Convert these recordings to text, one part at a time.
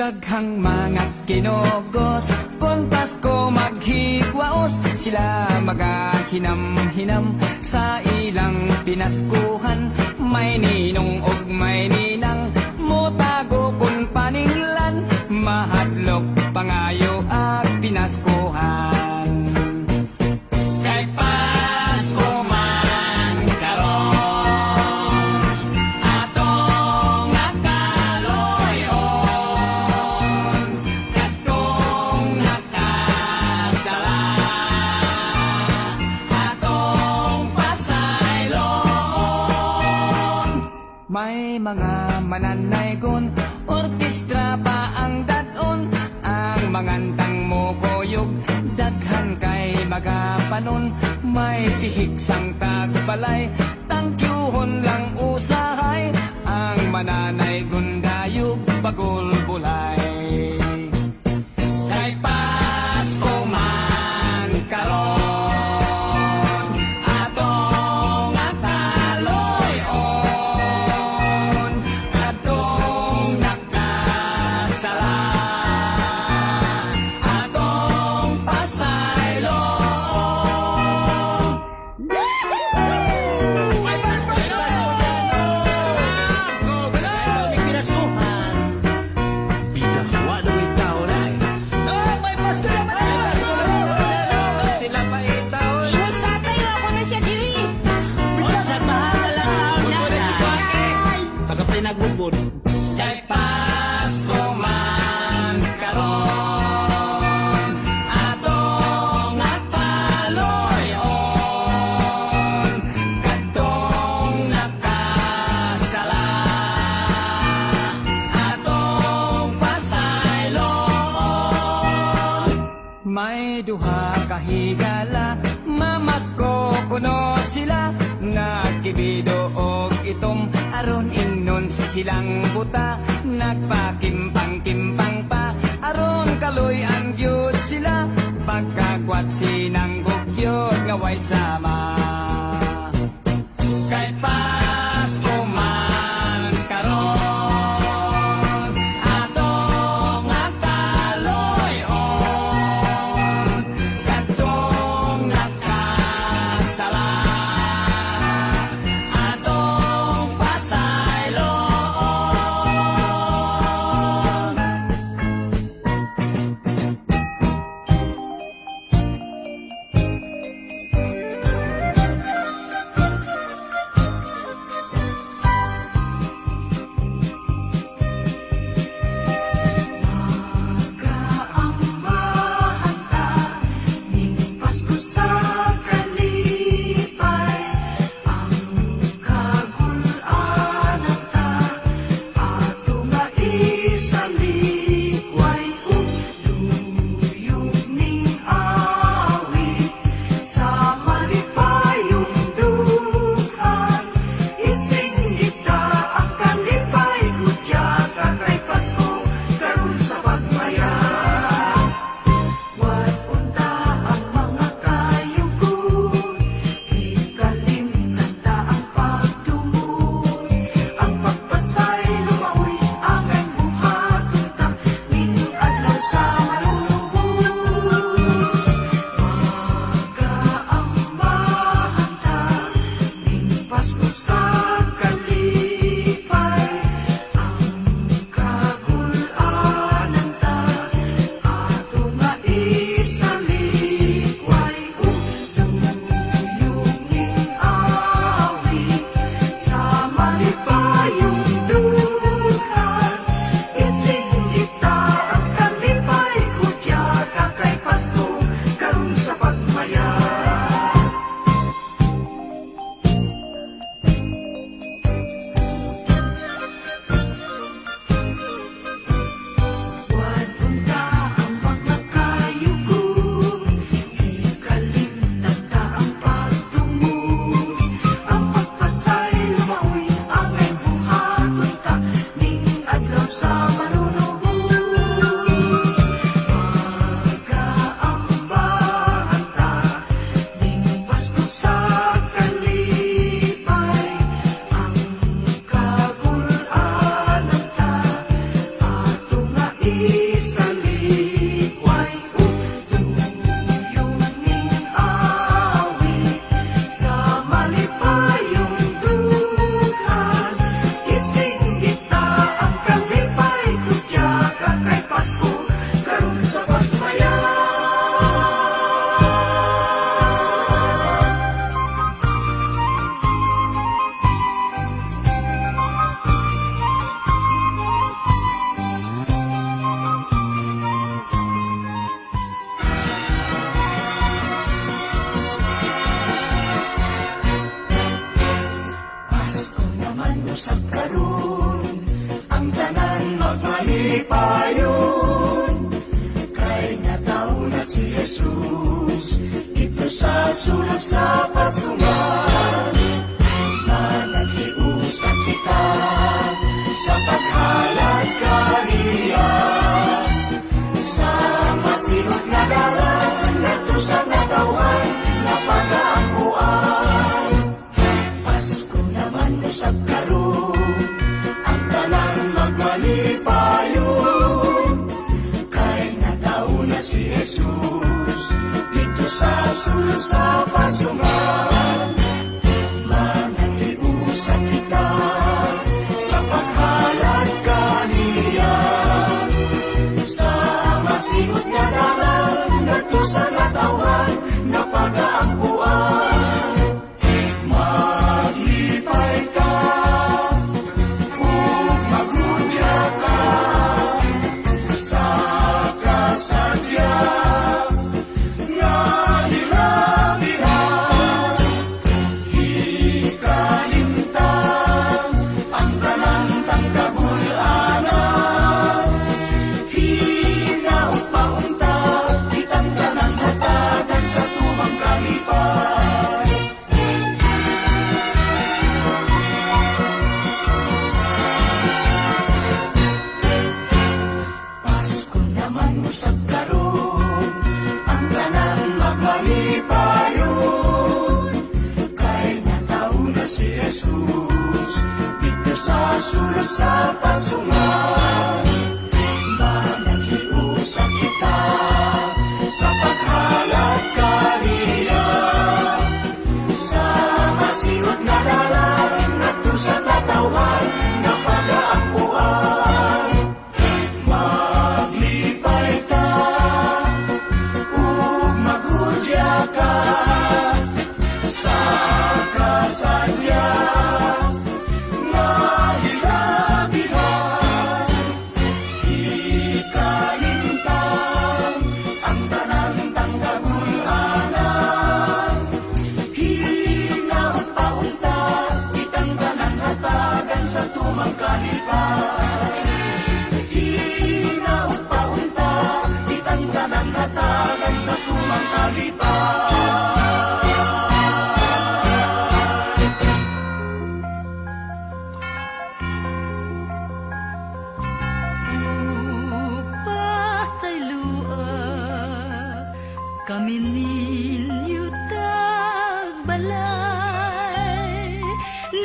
Daghang mga kinogos, kung Pasko maghigwaos, sila magahinam-hinam sa ilang pinaskuhan. May ninong og may ninang, motago kun paninglan, mahadlok pangayo at pinaskuhan. Kay Pasko man May mga mananaygon, orkestra pa ang daton. Ang mangantang mo koyog, daghan kay magapanon. May tihik sang tagbalay, tangkyuhon lang usahay. Ang mananaygon dayog, bagol bulay. Kay Pasko man karon, atong nataloy-on, atong nakasala, atong pasayloon. May Pasko na! Ako ba na? Pinasuhan. Bidahwa na may tao na eh. May Pasko naman! May Pasko naman! Sila pa itaw. Ihos tatay, ako na siya diri. Sa mahal na lang Gusto na si Kwake! Pagka pinagbubod. Kay Pasko man karon, atong napaloy-on, kadtong nakasala, atong pasayloon. May duha ka higala, mamasko kuno sila, nagkibido og itom, aron ingnon sa silang buta, nagpakimpang-kimpang pa, aron kaluy-an gyud sila, pagkagwat sinang gugyod nga way sama. Kay Pasko man karon, atong nataloy-on, kadtong nakasala, atong pasayloon. usab karon, ang tanan magmalipayon. Kay nataw na si Jesus, ito sa sulod sa pasungan. Managhiusa kita sa paghalad kaniya, sa masilot nga dalan, nato sa natawan, napagaampuan. Pasko naman usab karon, ang tanan magmalipayon. Kay nataw na si Jesus, dito sa sulod sa pasungan. Managhiusa kita sa paghalad kaniya, sa masingot nga dalan, nato sa natawan, napagaampuan. Maglipay ka, ug magudya ka, sa kasadya nga hilabihan. Hikalimtan ang kanantang kabul-anan, hinaot paunta, kitang tanang hatagan sa tumang kalipay. Pasko naman usab karon, ang tanan magmalipayon. Kay nataw na si Jesus, dito sa sulod sa pasungan. Managhiusa kita sa paghalad kaniya, sa masingot nga dalan, nato sa natawan, napagaampuan. Maglipay ka, ug magudya ka, sa kasadya nga hilabihan. Hikalimtan ang tanang kagul-anan, hinaot paunta, kitang tanang hatagan sa tumang kalipay. Hinaot paunta, kitang tanang hatagan sa tumang kalipay. Pasaylua kami ninyo tagbalay,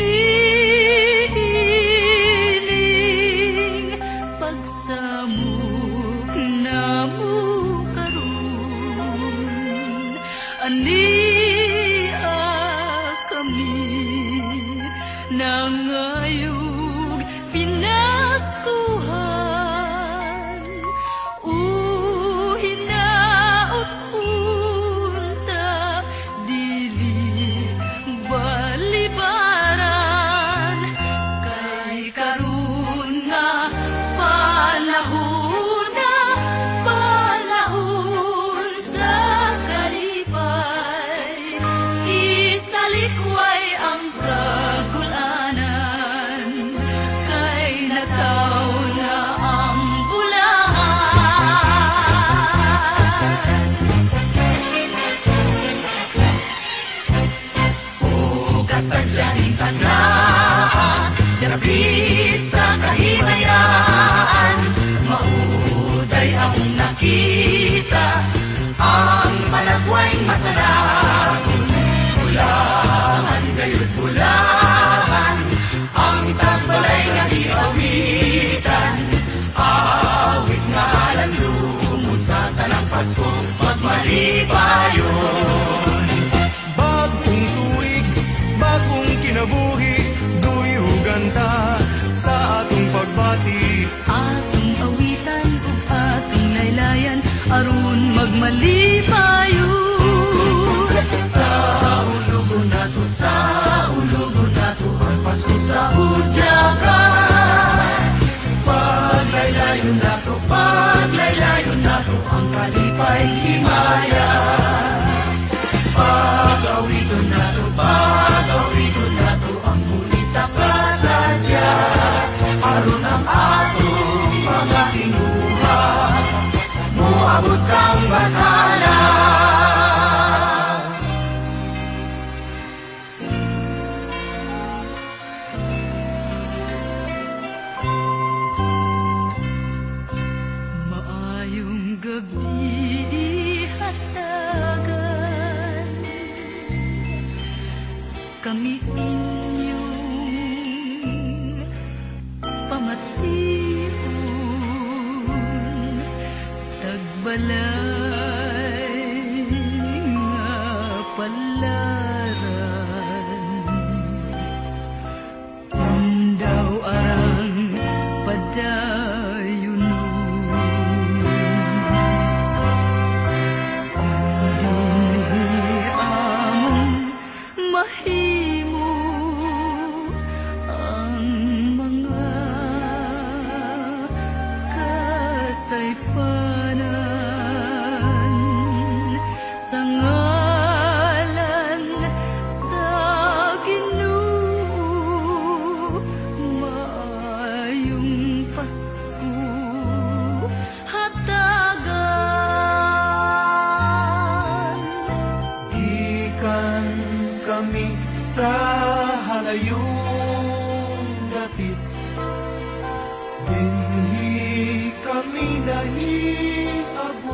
niiling pagsamok namo karon. Ania kami nangayog pinaskuhan, hinaot punta, dili balibaran. Kay karon nga panahon na, panahon sa kalipay, isalikway ang kagulanan. Kay nataw na ang bulahan. Kasadyaning taglaan, dapit sa kahimayan, mauday ang nakita, ang palagway masalahon. Bulahan gayud bulahan, ang tagbalay nga giawitan, awit nga alam lumo sa tanang Pasko, magmalipayon. Bagong tuig, bagong kinabuhi, duyugan ta sa atong pagbati. Atong awitan ug atong laylayan, aron magmalipayon. Sa ulugon nato, sa ulugon nato, ang Pasko sa udyakan. Paglaylayon nato, paglaylayon nato, ang kalipay himaya. Pag-awiton nato, ang muli sa kasadya. kami inyong pamatiun, tagbalay nga palaran. Undaw arang padayon mahimo ang mga kasaypanan sa ngalan sa Ginoo. Maayong Pasko hatagan. Ikan kami sa halayong dapit, hindi kami nahiabot.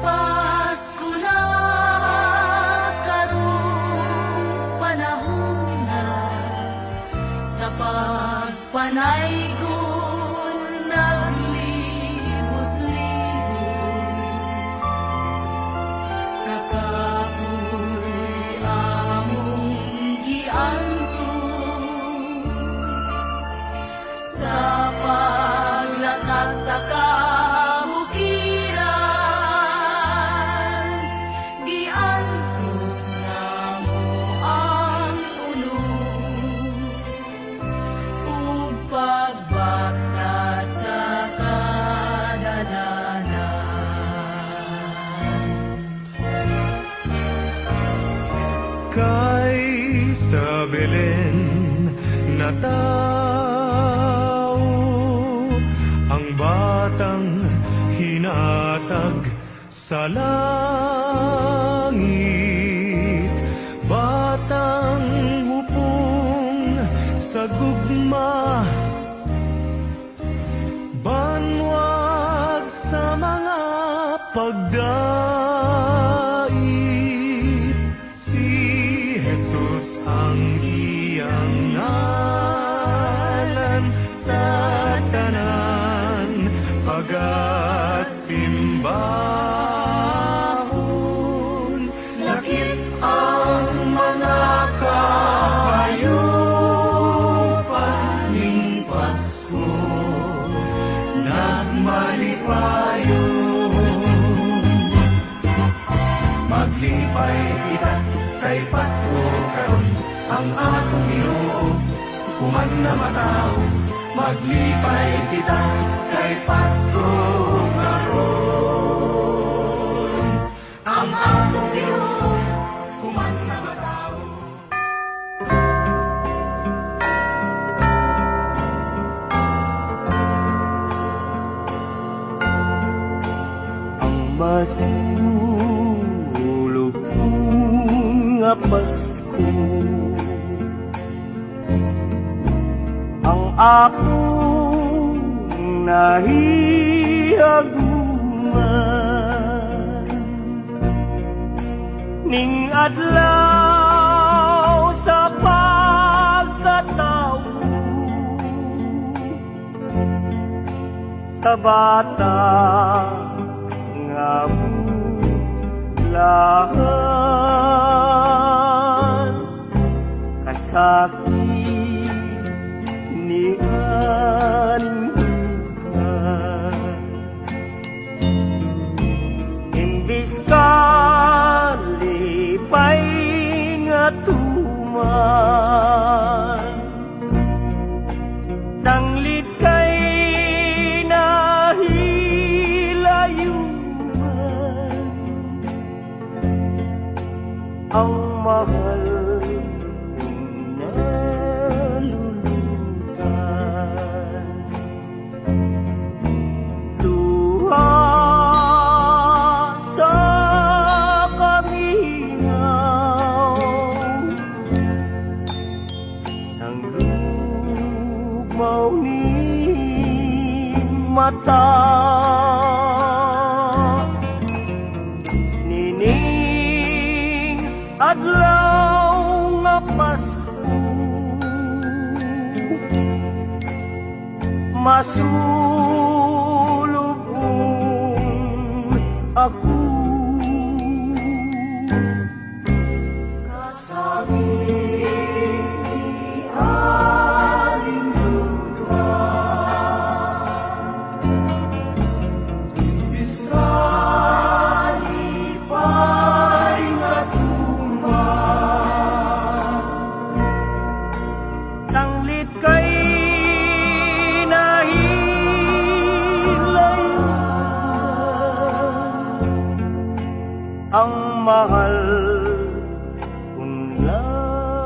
Pasko na karong panahon na sa pagpanaygon naglibot-libot. Kakapoy among giantos sa paglakas sa kabukiran. Giantos namo ang unos ug pagbakta sa kadalanan. Kay sa Belen natao ang batang hinatag sa langit, batang hupong sa gugma, banwag sa mga pagdait. Si Jesus ang iyang ngalan sa tanan pagasimbahon. Lakip ang mga kahayupan ning Pasko, nagmalipayon. Maglipay kita kay Pasko karon, ang atong Ginoo human na matao. Maglipay kita kay Pasko karon, ang atong Ginoo human na matao. Ang masulog nga Pasko, ang akong nahihaguman, ning adlaw sa pagkatao sa bata nga bulahan, kasakit ni Anuhan. Imbis kalipay nga tuman, sanglit kay nahilayuman, ang mahal kong nalulutan. Duha sa kamingaw ng lugmaw ni mata, nining adlaw nga Pasko, masulubong ako. Tanglit kay nahilay ang mahal kong nalulutan.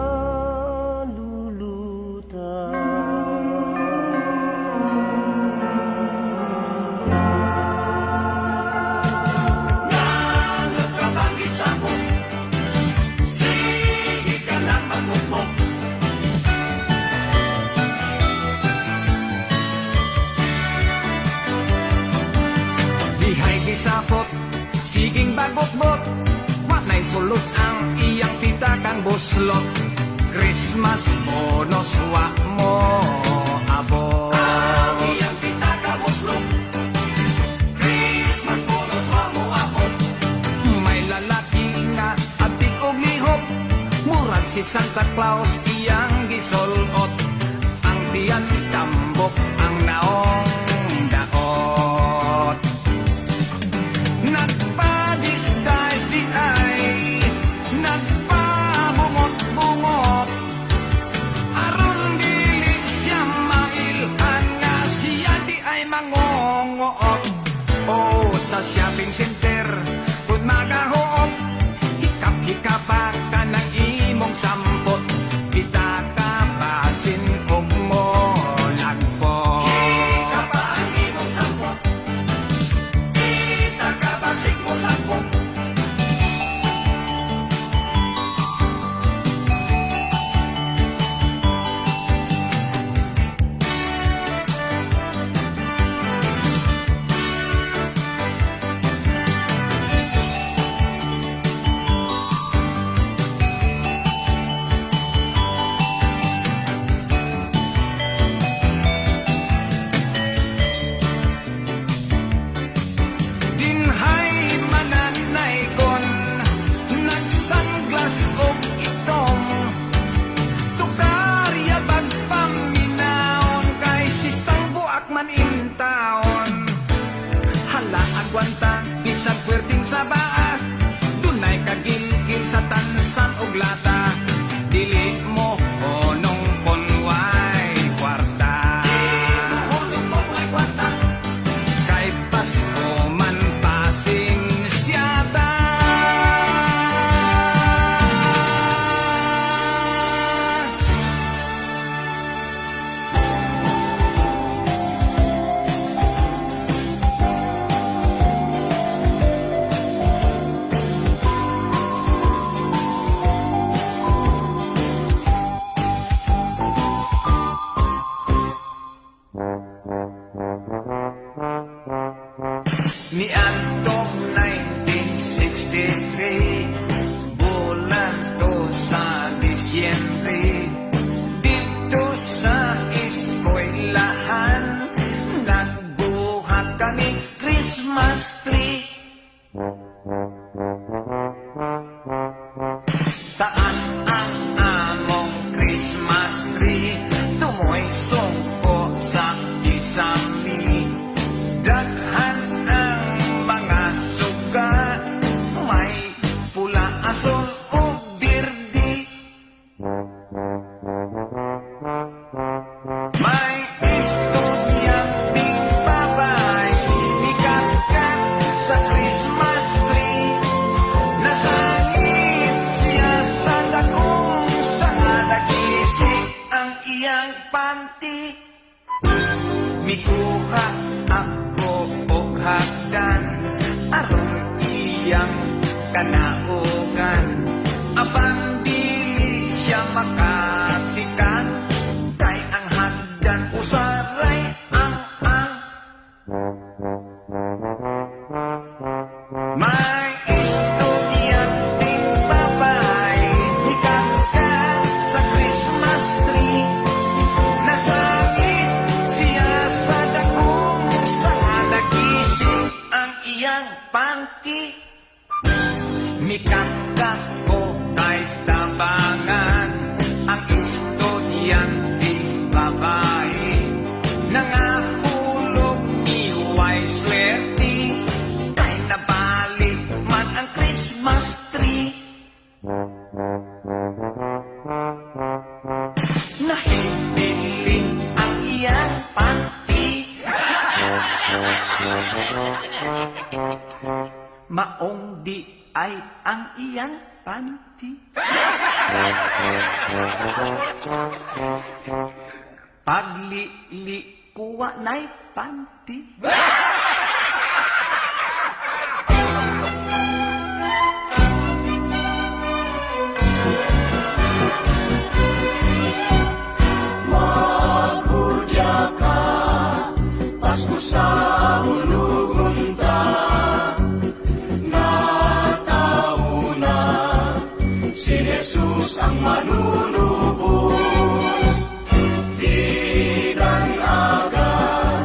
Nangat ka bang isabot? Sige ka lang magugmok. Dihay gisapot, siging bagotbot, walay sulot ang iyang tita kang buslot. Christmas bonus wa mo abot. Ang iyang tita ka buslok. Christmas bonus wa mo abot. May lalaki nga abdig og lihok, murag si Santa Claus iyang gisulot. Ang tiyan tambok ang naong daot. Nagpa-disguise di ay nagpabungot-bungot, aron dili siya mailhan nga siya di ay mangongoot. O sa shopping center kung magahoop, hikap-hikapa ka ng imong sampot, kita ka basin og mo lagpot. Ka ba ang imong sampot? Kita ka ba mo lagpot? Dinhay mananay kon, nagsanglas og itong, tukarya bagpaminaon, kay sistang buak man intaon. Hala agwanta, bisag pwerting sa baa, dunay kagilgil sa tansan og lata, dili mo honong konway kwarta. Hulog mo ay kwarta. Kay Pasko man pasingsyata. Niadtong 1963, bulan to sa Disyembre, dito sa eskwelahan, nagbuhat kami Christmas tree. Taas ang among Christmas tree, tumoy sungko sa isami. Daghan ang mga suga, may pula, asul o birdi. May estudyanteng babae, nikat-kat sa Christmas tree. Nasangit siya sa dakong sanga, nagising ang iyang panty. Mikuha ako og hagdan, aron iyang kanaugan. Abang dili siya makatikan, kay ang hagdan usaray ang. May estudyanteng babae, di ay ang iyang panty. Paglili kuwa na'y panty. Maghudya ka, Pasko sa hulugon ta. Natauna, si Jesus ang manunubos. Di dalagan,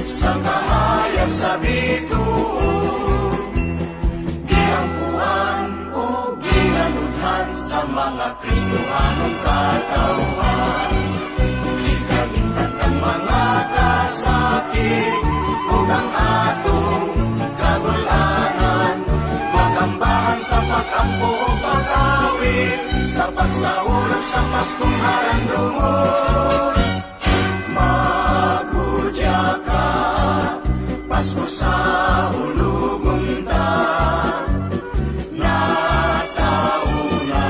sa kahayag sa bituon. Giangkuhan o ginaludhan sa mga Kristohanong katawhan. Kalimtan ang mga kasakit o ang atong kagulanan. Magambahan sa pag-ampo o pag-awit, sa pagsaulog sa Paskong harandungon. Maghudya ka, Pasko sa hulugon ta. Natauna,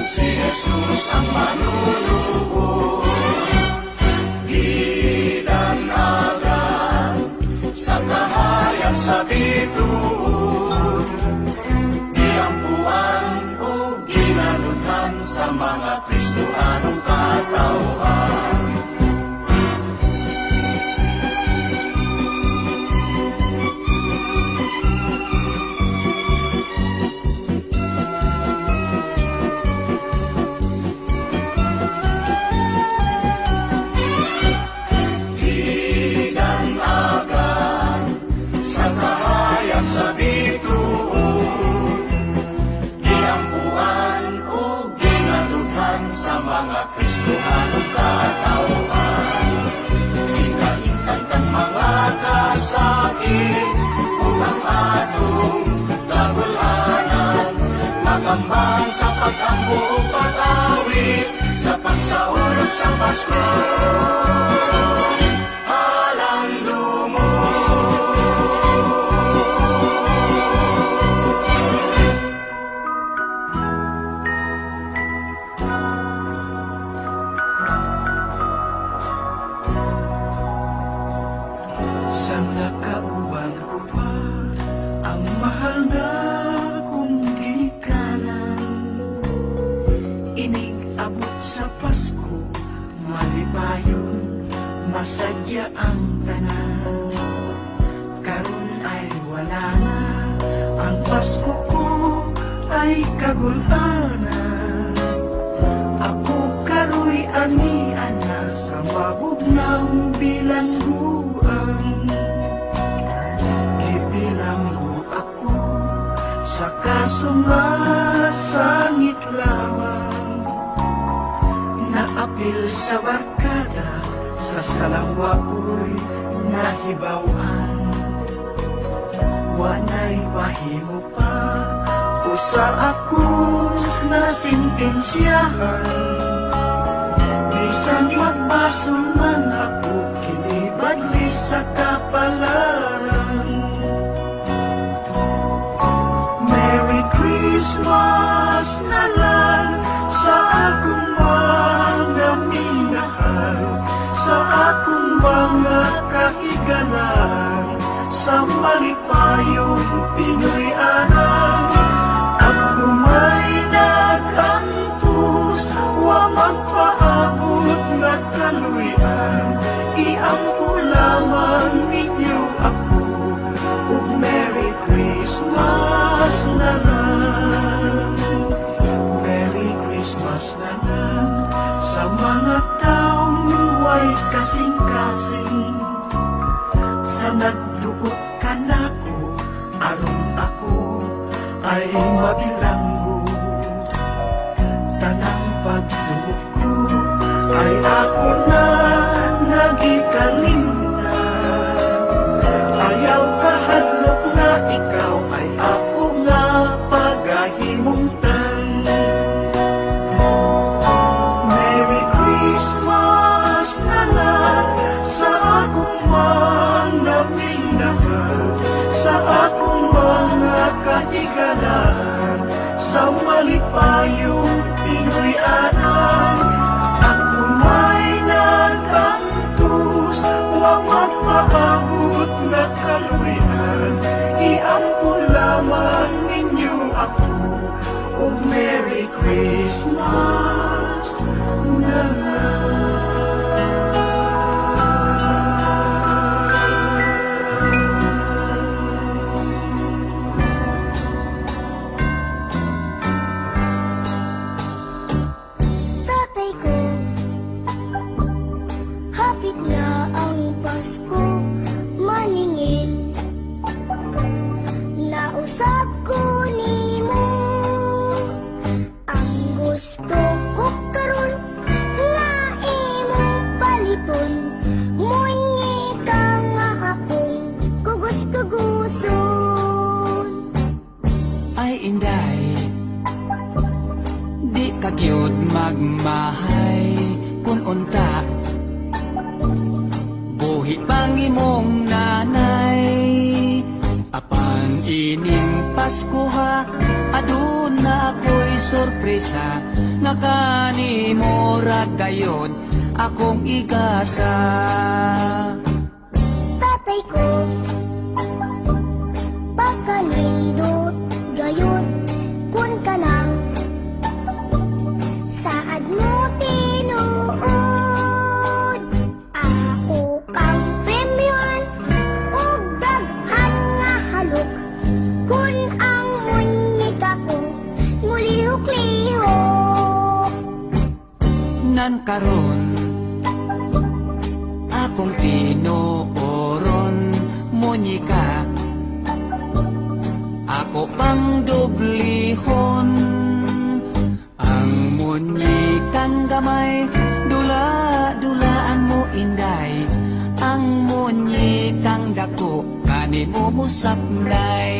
si Jesus ang manunubos. Gidanagan sa kahayag sa bituon. Giampuan o ginaludhan sa mga Kristohanong katawhan. Gidanagan sa kahayag sa bituon. Giampuan o ginaludhan sa mga Kristohanong katawhan. Ikalimtan kang mga kasakit o ang atong kagulanan. Magambang sa pag-ampo o pag-awit, sa pagsaulog sa Pasko. Alang lumo. Sa nakauban ko pa ang mahal na kong gikanan. Inig-abot sa Pasko, malipayon, masadya ang tanan. Karon ay wala na, ang Pasko ko ay kagulhanan. Ako karoy ani-ana sa mabugnaw bilangguan. Gibilanggo ako sa kaso nga sangit lamang. Naapil sa barkada, sa salangwa ko'y nahibawan. Wanay mahimo pa usa ako na sintensyahan. Bisan magbasol man ako, kinibadli sa kapalaran. Merry Christmas na lang sa akong mga minahal, sa akong mga kahigalan, sa malipayong Pinoy anang. Ako may nag-antos, wa magpaabot na kaluyan. Iampo lamang ninyo ako, ug Merry Christmas na lang. Merry Christmas na lang sa mga taong way kasing-kasing. Sa nagduot ka na ko, aron ako ay mabilanggo. Tanang pagduot ko ay ako na nagikalimtan. Ayaw kahadlok na ikaw ay ako nga pagahimungtan. Merry Christmas na lang sa akong mga minahal, sa akong mga sa malipayong Pinoy-anan. Ako may nagantos, huwag magpaabot na kaluyan. Iampun lamang ninyo ako, o Merry Christmas na lang. Tatay ko, hapit na ang Pasko, maningil. Nausap ko nimo, ang gusto ko karon nga imong paliton. Mungi ka nga akong kugus-kuguson. Ay inday, di ka gyud magmahay kun unta. Buhi pang imong nanay, apan ining Pasko ha, aduna ako'y sorpresa. Nga kanimo ra gayod akong igasa. Tatay ko, pagkanindot gayon kun kanang saad mo tinuod. Ako kang premyon ug daghan nga halok kun ang munyika ko ngulihok-lihok. Nan karon akong tinooron munyika, ako pang dublihon. Ang munyikang gamay, dula-dulaan mo inday. Ang munyikang dako, kanimo musapnay.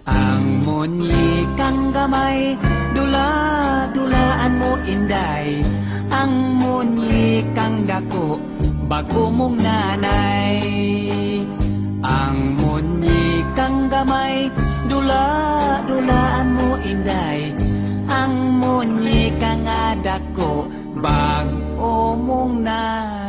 Ang munyikang gamay, dula-dulaan mo inday. Ang munyikang dako, bago mong nanay. Ang munyikang gamay, dula-dulaan mo inday. Ang munyikang dako, bago mong nanay.